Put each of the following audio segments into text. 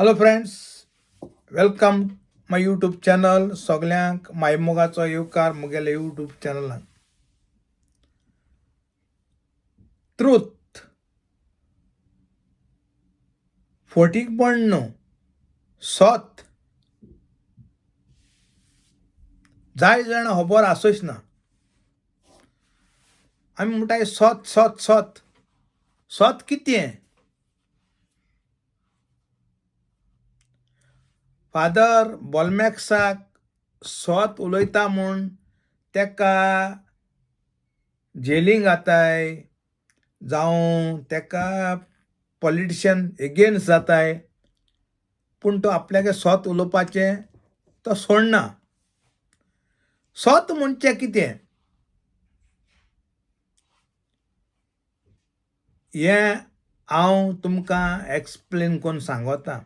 Hello friends, welcome माय YouTube channel. सगळ्यांक मायमोगाचो येवकार मुगेले YouTube चॅनलान. Truth फोटीकपण सत जाय जाण खबर आसोच ना. आमी म्हणटाय सत सत सत सत कितें. फादर बॉलमॅक्साक सत उलयता म्हूण तेका जेलींक घाताय, जावं तेका पॉलिटिशियन एगेन्स्ट जाताय, पूण तो आपल्यागे सत उलोवपाचें तो सोडना. सत म्हणचें कितें हें हांव तुमकां एक्सप्लेन करून सांगता.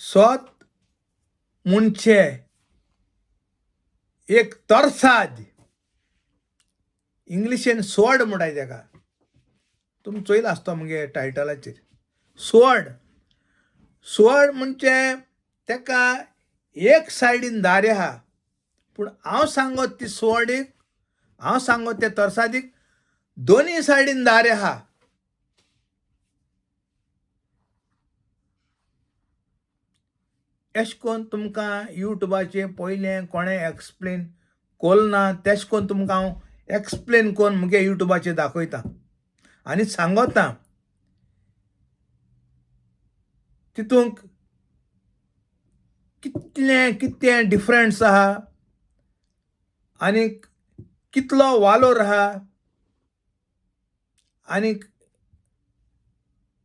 सत म्हणचे एक तरसाद. इंग्लिशेन स्वॉर्ड म्हणटाय तेका. तुमी चोयला आसता मुगे टायटलाचेर स्वॉर्ड. स्वॉर्ड म्हणजे तेका एक सायडीन धार आहा, पूण हांव सांगत ती स्वॉर्डीक, हांव सांगत त्या तरसादीक दोनी सायडीन धार आहा. एश कोन्न तुमकां यूट्यूबाचेर पयलें कोणें एक्सप्लेन कोल ना, तेश कोन्न तुमकां हांव एक्सप्लेन कोन्न मुगे यूट्यूबाचेर दाखयता आनी सांगता. तितूंक कितलें डिफरन्स आहा आनीक कितलो वालोर आहा आनीक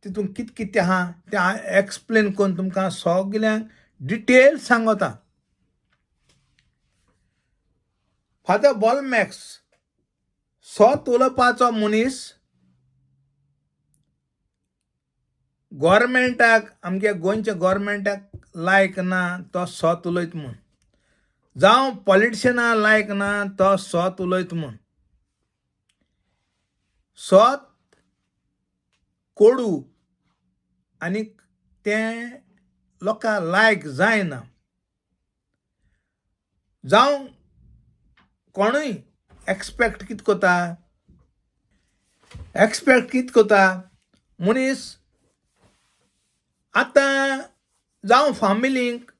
तितूंक कितें आहा तें हांव एक्सप्लेन करून तुमकां सगल्यांक डिटेल सांगता. फादर बॉलमॅक्स सत उलोवपाचो मनीस गव्हर्मेंटाक, आमगे गोंयच्या गव्हर्मेंटाक लायक ना तो सत उलयत म्हूण, जावं पॉलिटिशियनां लायक ना तो सत उलयत म्हूण. सत कोडू आनीक तें लोकांक लायक जायना. जावं कोणूय एक्सपेक्ट कितें कोता मनीस आतां जावं फामिलींक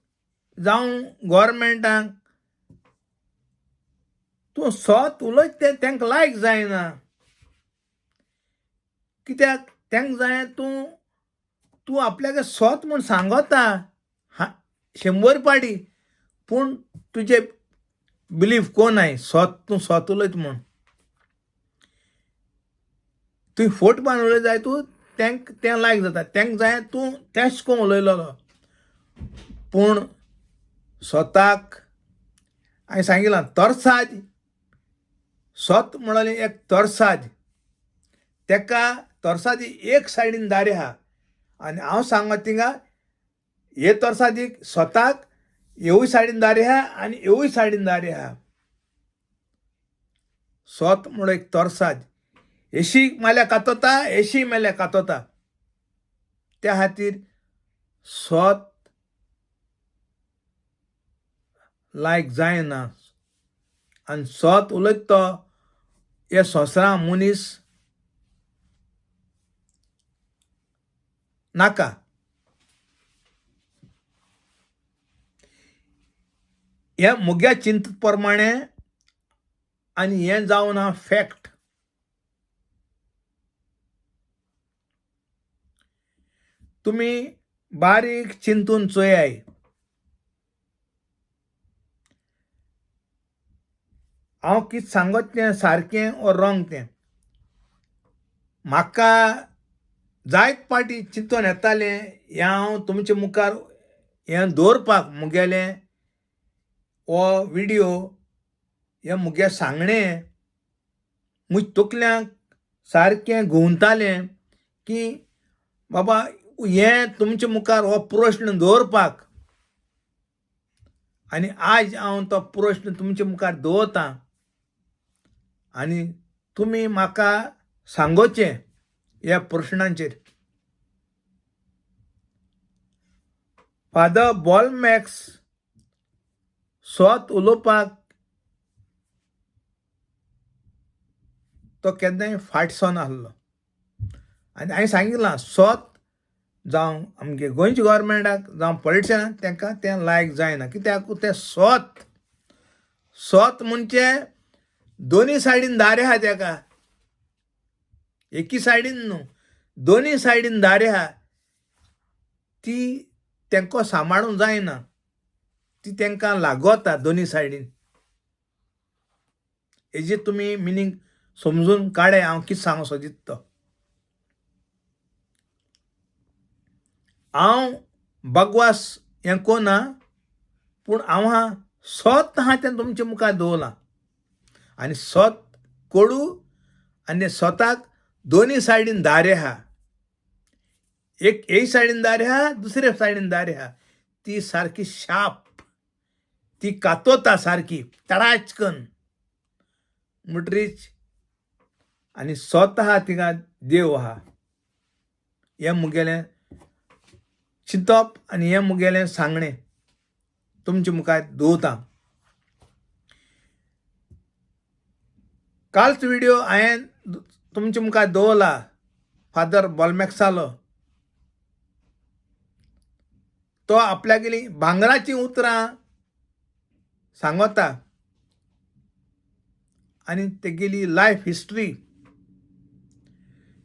जावं गव्हर्मेंटाक तूं सत उलयत तें तेंकां लायक जायना. कित्याक तेंकां जाय तूं आपल्यागे सत म्हूण सांगता 100 पाटी, पूण तुजे बिलीव कोनाय तूं सत उलयत म्हूण. तुवें फोटपण उलयत जाय तूं तें लायक जाता. तेंकां जाय तूं तेश कोन्न उलयलोलो. पूण सताक हांवें सांगिलां तरसाद. सत म्हणल्यार एक तरसाद. तेका तरसादी एक सायडीन धार आहा आनी हांव सांगत थिंगा हे तरसादीक सताक हेवूय सायडीन धार आहा आनी हेवूय सायडीन धार आहा. सत म्हणल्यार एक तरसाद. एशी मारल्यार कातोता, एशी मारल्यार कातोता. त्या खातीर सत लायक जायना. आनी सत उलयत तो हे संवसारांत मनीस नाका. हें मुगे चिंत प्रमाणें आनी हें जावन आहा फॅक्ट. तुमी बारीक चिंतून चोयाय. हांव कितें सांगत तें सारकें ओ रॉंग तें म्हाका जायत पाटी चिंतून येतालें. हें हांव तुमचे मुखार हें दवरपाक मुगेलें हो विडियो, हें मुगे सांगणें म्हज्या तकल्यांक सारकें घुंवतालें की बाबा हें तुमचे मुखार हो प्रश्न दवरपाक. आनी आज हांव तो प्रश्न तुमचे मुखार दवरतां आनी तुमी म्हाका सांगोचें ह्या प्रश्नांचेर. फादर बॉलमॅक्स स्वत उलोवपाक तो केन्नाय फाटसो नासलो. आनी हांवें सांगितलां स्वत जावं आमगे गोंयच्या गव्हर्मेंटाक जावं पॉलिटिशनाक तांकां तें लायक जायना. कित्याक ते स्वत म्हणजे दोनी सायडीन दारे आहा ताका. एकी सायडीन न्हू, दोनी सायडीन दारे आहा. ती तांकां सांबाळूंक जायना, ती तांकां लागता दोनी सायडीन. हेजी तुमी मिनींग समजून काडय हांव कितें सांगूंक सोदिता तो. हांव बगवास हें कोना, पूण हांव स्वत तें तुमचे मुखार दवरलां. आनी स्वत कोडू आनी स्वताक दोनी सायडीन दारे आहा. एक सायडीन दारे आहा, दुसरे सायडीन दारे आहा. ती सारकी शार्प, ती कातोता सारकी तडाचकन म्हणटरीच. आनी स्वत आहा थिंगा देव आहा. हें मुगेलें चिंतप आनी हें मुगेलें सांगणें तुमचे मुखार दवरतां. कालचो व्हिडिओ हांवें तुमचे मुखार दवरला फादर बॉलमॅक्सालो. तो आपल्यागेली भांगराची उतरां सांगता आनी तेगेली लायफ हिस्ट्री.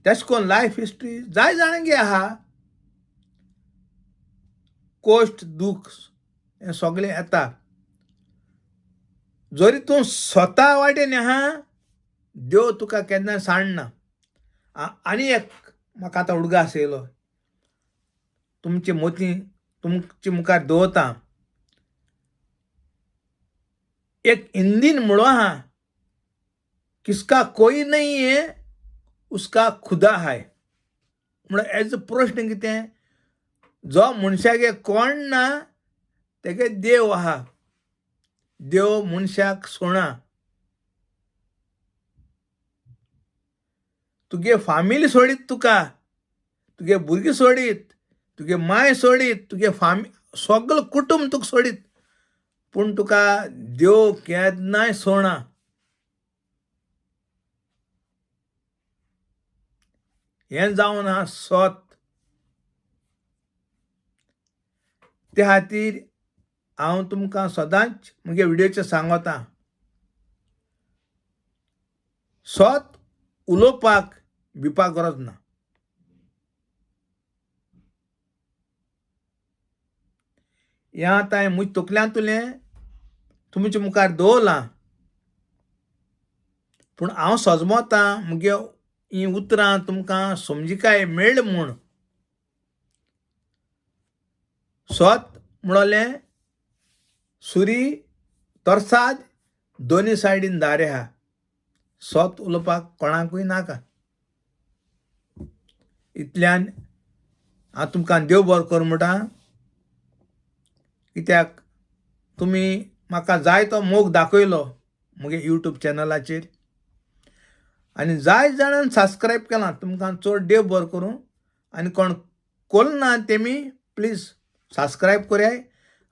तेश कोन्न लायफ हिस्ट्री जाय जाणांगे आहा. कोश्ट दूख हें सगळें येता. जरी तूं स्वता वाटेन आहा, देव तुका केन्ना सांडना. आनी एक म्हाका आतां उडगास येयलो, तुमचे मुखार दवरतां. एक हिंदीन म्हणो आहा, किसका कोई नहीं है उसका खुदा है. म्हळ्यार हेजो प्रश्न कितें, जो मनशागे कोण ना तेगे देव आहा. देव मनशाक सोडना. तुगे फामिली सोडीत तुका, तुगे भुरगीं सोडीत, तुगे माय सोडीत, तुगे सगळो कुटुंब तुका सोडीत, पूण तुका देव केन्नाय सोडना. हें जावन आहा स्वत. ते खातीर हांव तुमकां सदांच म्हगे व्हिडिओचेर सांगता, स्वत उलोवपाक भिवपाक गरज ना. हें आतां हांवें म्हज्या तकल्यांतुलें तुमचे मुखार दवरलां, पूण हांव सजमोतां म्हगे हीं उतरां तुमकां समजिकाय मेळ्ळी म्हूण. स्वत म्हणलें सुरी तोरसाद दोनी सायडीन दारे आहा. स्वत उलोवपाक कोणाकूय नाका. इतल्यान हांव तुमकां देव बरो करूं म्हणटा. कित्याक तुमी म्हाका जाय तो मोग दाखयलो म्हगे यूट्यूब चॅनलाचेर, आनी जाय जाणांन सबस्क्रायब केलां तुमकां चड देव बरो करूं. आनी कोण कोल ना तेमी प्लीज सबस्क्रायब कराय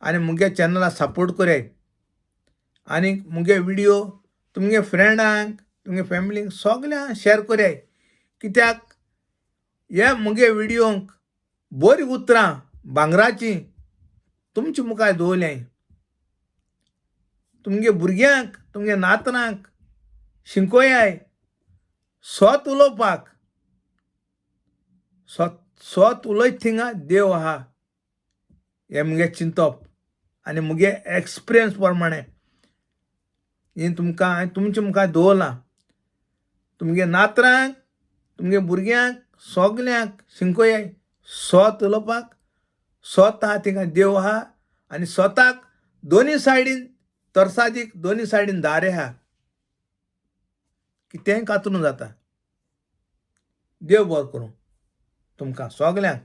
आनी मुगे चॅनलाक सपोर्ट कराय. आनी मुगे व्हिडिओ तुमगे फ्रेंडांक, तुमगे फॅमिलीक सगळ्यांक शेअर कराय. कित्याक हे मुगे व्हिडिओंक बरीं उतरां भांगराची तुमचे मुखार दवरल्याय. तुमगे भुरग्यांक, तुमगे नातनांक शिकोयाय स्वत उलोवपाक. स्वत उलयत थिंगा देव आहा हें मुगे चिंतप. आनी मुगे एक्सपिरियन्स प्रमाणें हें तुमकां हांवें तुमचे मुखार दवरलां. तुमगे नातरांक, तुमगे भुरग्यांक सगल्यांक शिकोयाय स्वत उलोवपाक. स्वत आहा थिंगा देव आहा. आनी स्वताक दोनी सायडीन तोरसादीक दोनी सायडीन दारे आहा. कितेंय कातून जाता. देव बरो करूं तुमकां सगल्यांक.